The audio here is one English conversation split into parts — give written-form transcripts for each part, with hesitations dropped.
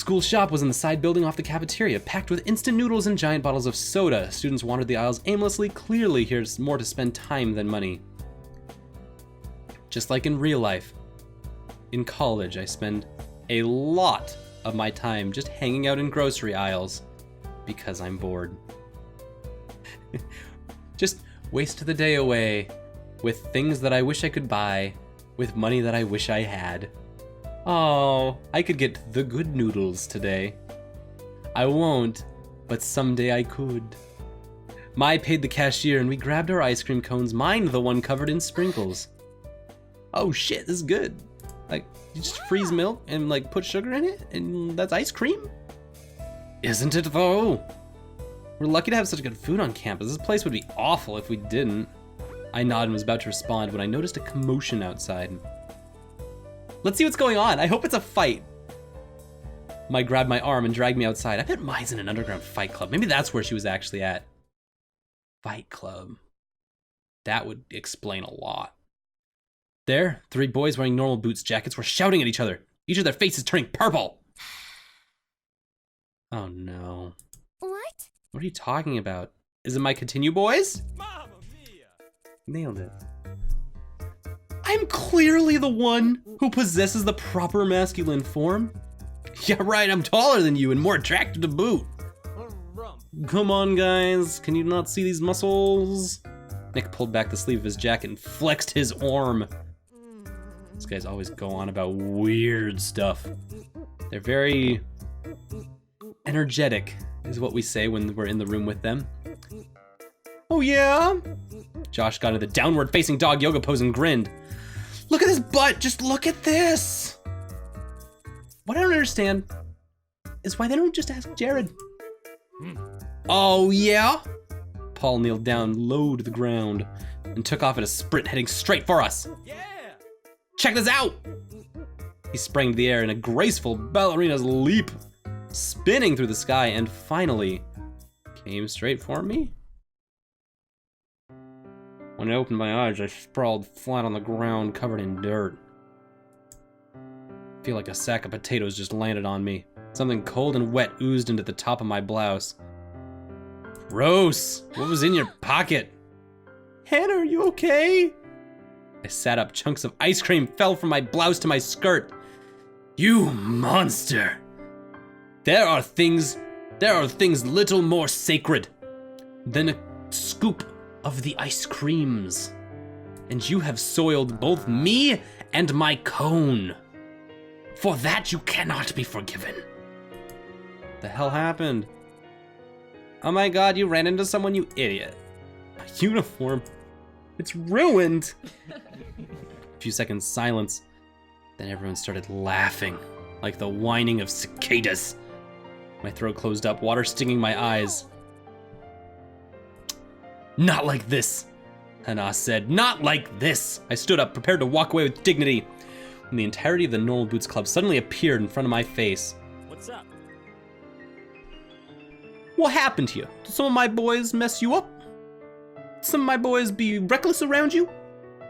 school shop was in the side building off the cafeteria, packed with instant noodles and giant bottles of soda. Students wandered the aisles aimlessly. Clearly, here's more to spend time than money. Just like in real life. In college, I spend a lot of my time just hanging out in grocery aisles because I'm bored. Just waste the day away with things that I wish I could buy, with money that I wish I had. Oh, I could get the good noodles today. I won't, but someday I could. Mai paid the cashier and we grabbed our ice cream cones, mine the one covered in sprinkles. Oh shit, this is good. Like, you just freeze milk and like put sugar in it and that's ice cream? Isn't it though? We're lucky to have such good food on campus. This place would be awful if we didn't. I nodded and was about to respond when I noticed a commotion outside. Let's see what's going on. I hope it's a fight. Mai grabbed my arm and dragged me outside. I bet Mai's in an underground fight club. Maybe that's where she was actually at. Fight club. That would explain a lot. There, 3 boys wearing normal boots jackets were shouting at each other. Each of their faces turning purple. Oh no. What? What are you talking about? Is it my continue, boys? Mamma mia! Nailed it. I'm clearly the one who possesses the proper masculine form. Yeah, right, I'm taller than you and more attractive to boot. Come on, guys, can you not see these muscles? Nick pulled back the sleeve of his jacket and flexed his arm. These guys always go on about weird stuff. They're very energetic, is what we say when we're in the room with them. Oh yeah? Josh got into the downward facing dog yoga pose and grinned. Look at this butt, just look at this. What I don't understand is why they don't just ask Jared. Oh yeah? Paul kneeled down low to the ground and took off at a sprint, heading straight for us. Yeah! Check this out! He sprang into the air in a graceful ballerina's leap, spinning through the sky and finally came straight for me. When I opened my eyes, I sprawled flat on the ground, covered in dirt. I feel like a sack of potatoes just landed on me. Something cold and wet oozed into the top of my blouse. Gross! What was in your pocket? Hannah, are you okay? I sat up. Chunks of ice cream fell from my blouse to my skirt. You monster! There are things little more sacred than a scoop of the ice creams. And you have soiled both me and my cone. For that you cannot be forgiven. The hell happened? Oh my god, you ran into someone, you idiot. My uniform. It's ruined. A few seconds silence. Then everyone started laughing, like the whining of cicadas. My throat closed up, water stinging my eyes. Not like this, Hannah said. Not like this. I stood up, prepared to walk away with dignity, when the entirety of the Normal Boots Club suddenly appeared in front of my face. What's up? What happened to you? Did some of my boys mess you up? Did some of my boys be reckless around you?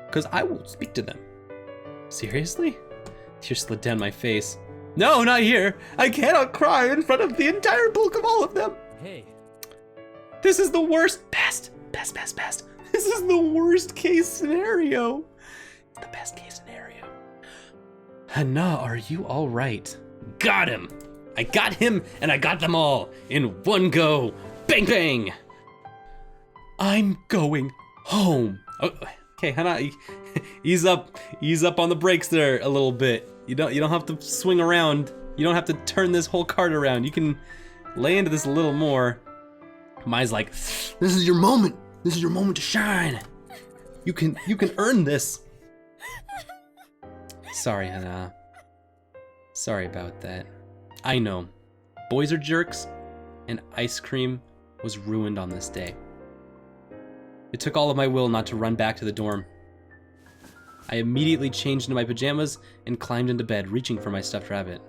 Because I will speak to them. Seriously? Tears slid down my face. No, not here. I cannot cry in front of the entire bulk of all of them. Hey. This is the worst. Best. This is the worst case scenario. The best case scenario. Hannah, are you all right? Got him. I got him and I got them all in one go. Bang, bang. I'm going home. Oh, okay, Hannah, ease up on the brakes there a little bit. You don't have to swing around. You don't have to turn this whole cart around. You can lay into this a little more. Mai's like, this is your moment. This is your moment to shine. You can earn this. Sorry, Hannah. Sorry about that. I know. Boys are jerks, and ice cream was ruined on this day. It took all of my will not to run back to the dorm. I immediately changed into my pajamas and climbed into bed, reaching for my stuffed rabbit.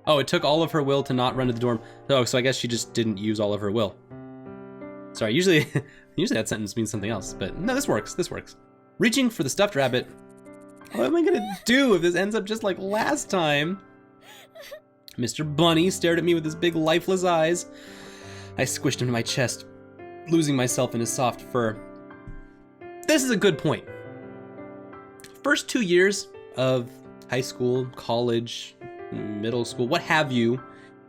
Oh, it took all of her will to not run to the dorm. Oh, so I guess she just didn't use all of her will. Sorry, usually that sentence means something else, but no, this works. Reaching for the stuffed rabbit. What am I gonna do if this ends up just like last time? Mr. Bunny stared at me with his big lifeless eyes. I squished him to my chest, losing myself in his soft fur. This is a good point. First 2 years of high school, college, middle school, what have you,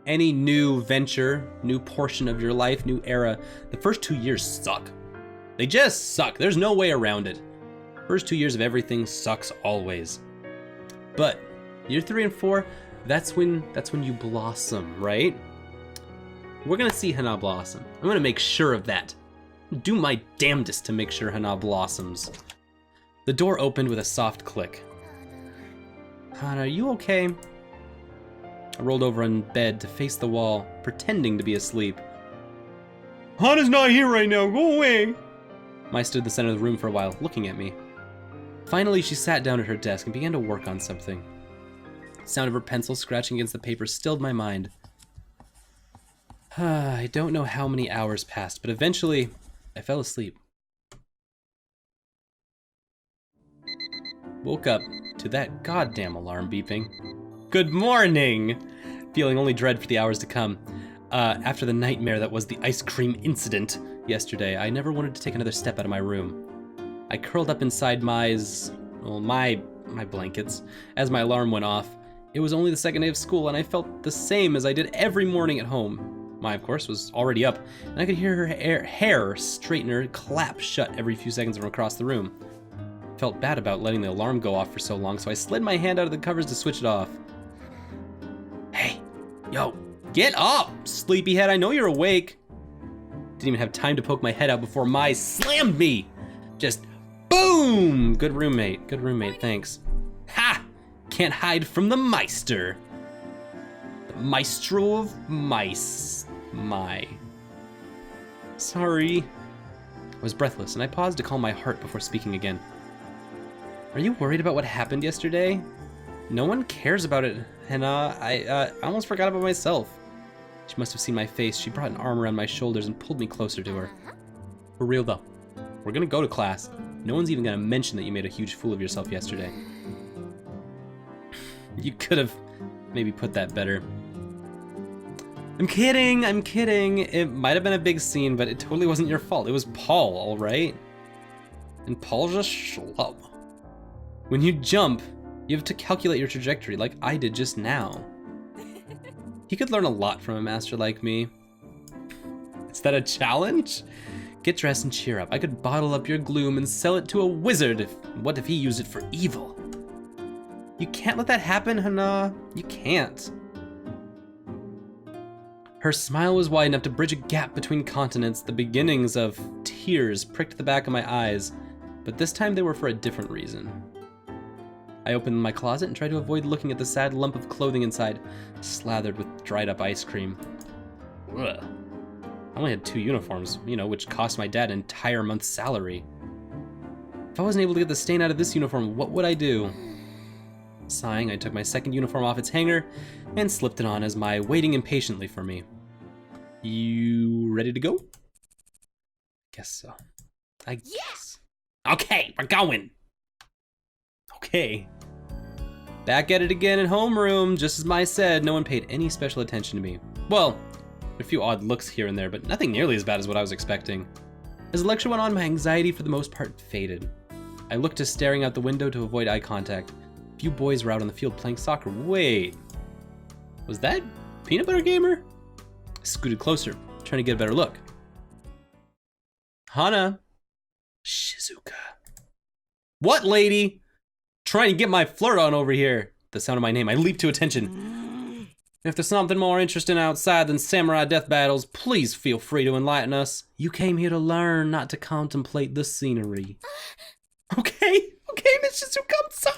any new venture, new portion of your life, new era, the first 2 years suck. They just suck. There's no way around it. First 2 years of everything sucks always. But year 3 and 4, that's when you blossom, right? We're gonna see Hana blossom. I'm gonna make sure of that. Do my damnedest to make sure Hana blossoms. The door opened with a soft click. Hana, are you okay? I rolled over in bed to face the wall, pretending to be asleep. Hana's not here right now, go away! Mai stood in the center of the room for a while, looking at me. Finally, she sat down at her desk and began to work on something. The sound of her pencil scratching against the paper stilled my mind. I don't know how many hours passed, but eventually, I fell asleep. Woke up to that goddamn alarm beeping. Good morning! Feeling only dread for the hours to come. After the nightmare that was the ice cream incident yesterday, I never wanted to take another step out of my room. I curled up inside my blankets as my alarm went off. It was only the second day of school, and I felt the same as I did every morning at home. Mai, of course, was already up, and I could hear her hair straightener clap shut every few seconds from across the room. I felt bad about letting the alarm go off for so long, so I slid my hand out of the covers to switch it off. Hey, yo, get up, sleepyhead, I know you're awake. Didn't even have time to poke my head out before Mai slammed me. Just boom! Good roommate, thanks. Ha! Can't hide from the Meister. The Maestro of mice. Mai. Sorry. I was breathless, and I paused to calm my heart before speaking again. Are you worried about what happened yesterday? No one cares about it, Hana. I almost forgot about myself. She must have seen my face. She brought an arm around my shoulders and pulled me closer to her. For real though, we're gonna go to class. No one's even gonna mention that you made a huge fool of yourself yesterday. You could have maybe put that better. I'm kidding. It might have been a big scene, but it totally wasn't your fault. It was Paul, all right? And Paul's a schlub. When you jump, you have to calculate your trajectory like I did just now. He could learn a lot from a master like me. Is that a challenge? Get dressed and cheer up. I could bottle up your gloom and sell it to a wizard. What if he used it for evil? You can't let that happen, Hana. You can't. Her smile was wide enough to bridge a gap between continents. The beginnings of tears pricked the back of my eyes, but this time they were for a different reason. I opened my closet and tried to avoid looking at the sad lump of clothing inside, slathered with dried up ice cream. Ugh. I only had 2 uniforms, which cost my dad an entire month's salary. If I wasn't able to get the stain out of this uniform, what would I do? Sighing, I took my second uniform off its hanger and slipped it on as Mai waiting impatiently for me. You ready to go? Guess so. I guess. Okay, we're going. Okay. Back at it again in homeroom. Just as Mai said, no one paid any special attention to me. Well, a few odd looks here and there, but nothing nearly as bad as what I was expecting. As the lecture went on, my anxiety for the most part faded. I looked to staring out the window to avoid eye contact. A few boys were out on the field playing soccer. Wait, was that Peanut Butter Gamer? I scooted closer, trying to get a better look. Hana. Shizuka. What, lady? Trying to get my flirt on over here. The sound of my name, I leaped to attention. If there's something more interesting outside than samurai death battles, please feel free to enlighten us. You came here to learn, not to contemplate the scenery. Okay, Miss Shizuka, I'm sorry.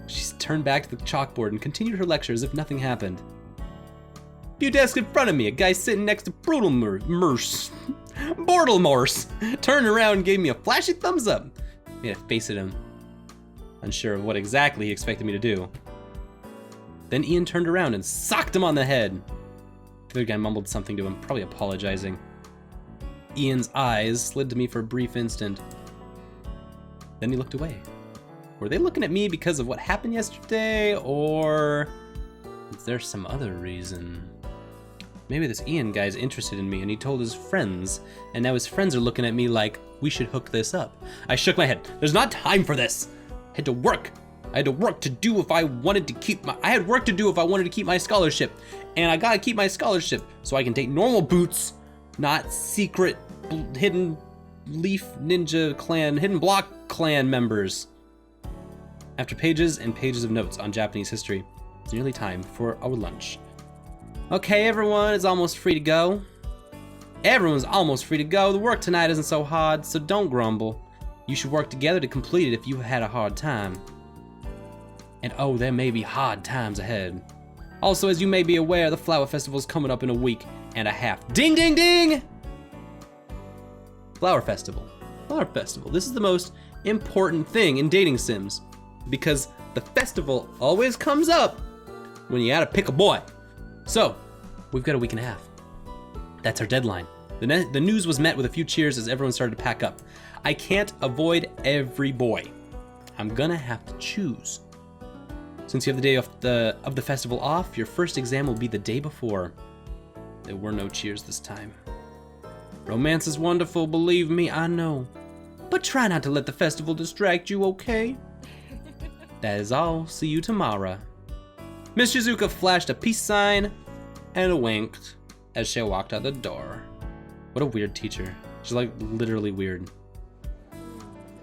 She turned back to the chalkboard and continued her lecture as if nothing happened. A few desks in front of me, a guy sitting next to Bortlemorse turned around and gave me a flashy thumbs up. Made a face at him, unsure of what exactly he expected me to do. Then Ian turned around and socked him on the head. The other guy mumbled something to him, probably apologizing. Ian's eyes slid to me for a brief instant. Then he looked away. Were they looking at me because of what happened yesterday, or Is there some other reason? Maybe this Ian guy's interested in me and he told his friends, and now his friends are looking at me like, we should hook this up. I shook my head. There's not time for this. I had to work. I had work to do if I wanted to keep my scholarship. And I gotta keep my scholarship so I can date normal boots, not secret hidden leaf ninja clan, hidden block clan members. After pages and pages of notes on Japanese history, it's nearly time for our lunch. Okay, everyone is almost free to go. Everyone's almost free to go. The work tonight isn't so hard, so don't grumble. You should work together to complete it if you had a hard time. And oh, there may be hard times ahead. Also, as you may be aware, the Flower Festival is coming up in a week and a half. Ding, ding, ding! Flower Festival. Flower Festival. This is the most important thing in dating sims because the festival always comes up when you gotta pick a boy. So, we've got a week and a half. That's our deadline. The news was met with a few cheers as everyone started to pack up. I can't avoid every boy. I'm gonna have to choose. Since you have the day of the festival off, your first exam will be the day before. There were no cheers this time. Romance is wonderful, believe me, I know. But try not to let the festival distract you, okay? That is all. See you tomorrow. Miss Shizuka flashed a peace sign and winked as she walked out the door. What a weird teacher. She's like literally weird.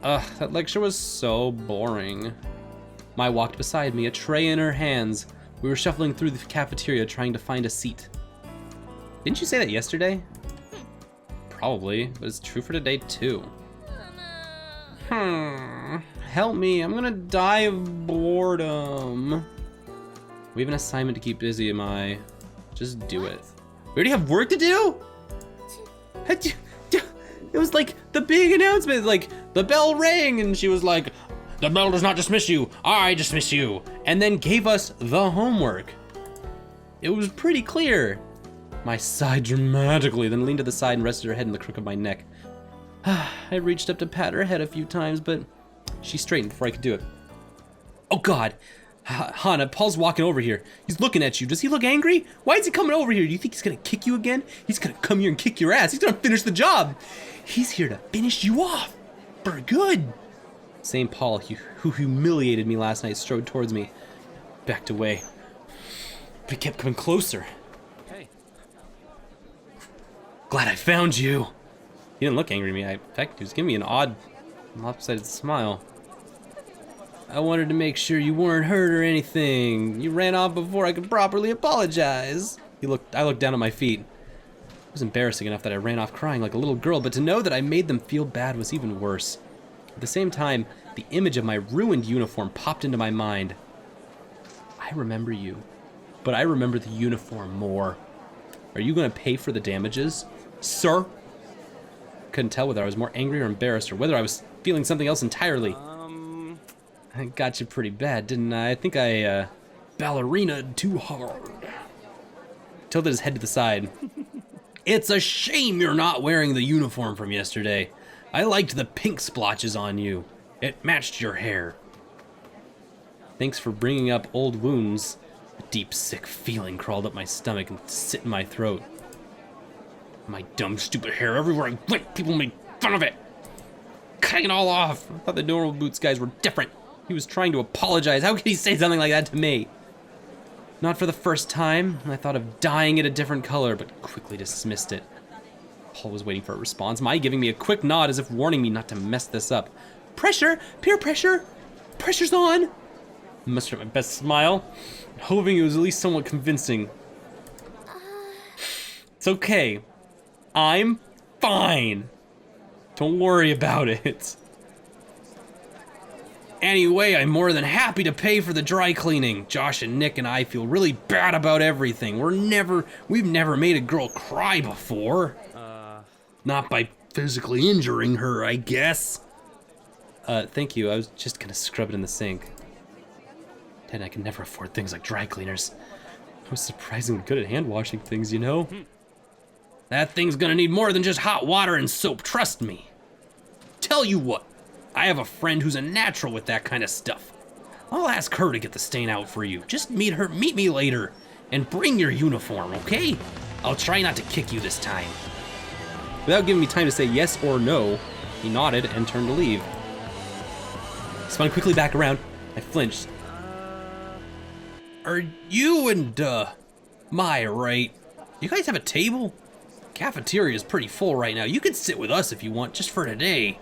Ugh, that lecture was so boring. Mai walked beside me, a tray in her hands. We were shuffling through the cafeteria trying to find a seat. Didn't you say that yesterday? Probably, but it's true for today too. Help me, I'm gonna die of boredom. We have an assignment to keep busy, am I? Just do it. We already have work to do? It was like the big announcement, like the bell rang and she was like, the bell does not dismiss you, I dismiss you. And then gave us the homework. It was pretty clear. Mai sighed dramatically, then leaned to the side and rested her head in the crook of my neck. I reached up to pat her head a few times, but she straightened before I could do it. Oh God, Hana, Paul's walking over here. He's looking at you. Does he look angry? Why is he coming over here? Do you think he's gonna kick you again? He's gonna come here and kick your ass. He's gonna finish the job. He's here to finish you off for good. Same Paul who humiliated me last night strode towards me. Backed away. But he kept coming closer. Hey. Glad I found you. He didn't look angry at me. In fact, he was giving me an odd, lopsided smile. I wanted to make sure you weren't hurt or anything. You ran off before I could properly apologize. I looked down at my feet. It was embarrassing enough that I ran off crying like a little girl, but to know that I made them feel bad was even worse. At the same time, the image of my ruined uniform popped into my mind. I remember you, but I remember the uniform more. Are you gonna pay for the damages, sir? Couldn't tell whether I was more angry or embarrassed or whether I was feeling something else entirely. I got you pretty bad, didn't I? I think I, ballerinaed too hard. Tilted his head to the side. It's a shame you're not wearing the uniform from yesterday. I liked the pink splotches on you. It matched your hair. Thanks for bringing up old wounds. A deep, sick feeling crawled up my stomach and sit in my throat. My dumb, stupid hair everywhere I went, people made fun of it. Cutting it all off. I thought the normal boots guys were different. He was trying to apologize. How could he say something like that to me? Not for the first time. I thought of dyeing it a different color, but quickly dismissed it. Paul was waiting for a response, Mai giving me a quick nod as if warning me not to mess this up. Pressure! Peer pressure! Pressure's on! I mustered my best smile, hoping it was at least somewhat convincing. It's okay. I'm fine. Don't worry about it. Anyway, I'm more than happy to pay for the dry cleaning. Josh and Nick and I feel really bad about everything. We've never made a girl cry before. Not by physically injuring her, I guess. Thank you. I was just gonna scrub it in the sink. Then I can never afford things like dry cleaners. I was surprisingly good at hand washing things, you know? That thing's gonna need more than just hot water and soap, trust me. Tell you what, I have a friend who's a natural with that kind of stuff. I'll ask her to get the stain out for you. Just meet me later, and bring your uniform, okay? I'll try not to kick you this time. Without giving me time to say yes or no, he nodded and turned to leave. Spun quickly back around. I flinched. Are you and, Maya, right? You guys have a table? Cafeteria is pretty full right now. You can sit with us if you want, just for today.